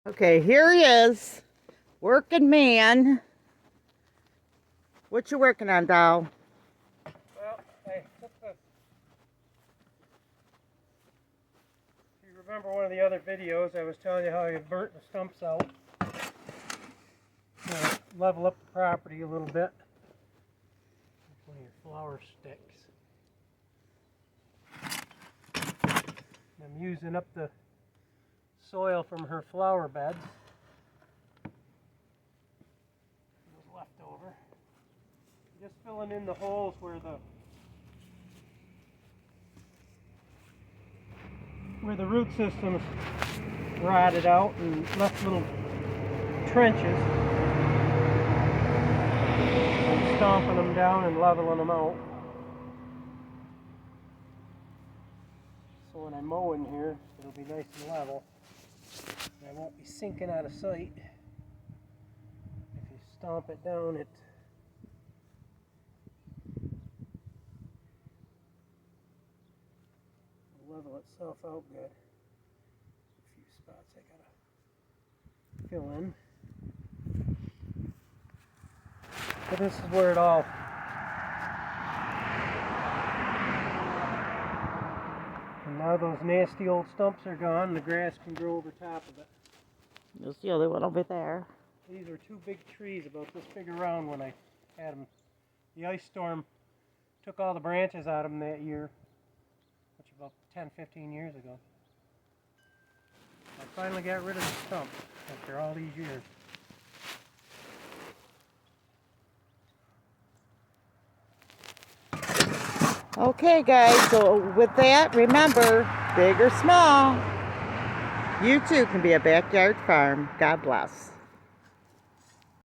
Okay, here he is. Working man. What you working on, Dow? Well, I took this. If you remember one of the other videos, I was telling you how I burnt the stumps out. Level up the property a little bit. Here's one of your flower sticks. And I'm using up the soil from her flower beds. It was left over. Just filling in the holes where the root systems rotted out and left little trenches. I'm stomping them down and leveling them out. So when I mow in here, it'll be nice and level. And I won't be sinking out of sight. If you stomp it down, it will level itself out good. A few spots I gotta fill in. But this is where it all and now those nasty old stumps are gone, the grass can grow over top of it. There's the other one over there. These were two big trees about this big around when I had them. The ice storm took all the branches out of them that year, which was about 10-15 years ago. I finally got rid of the stump after all these years. Okay, guys, so with that, remember, big or small, you too can be a backyard farm. God bless.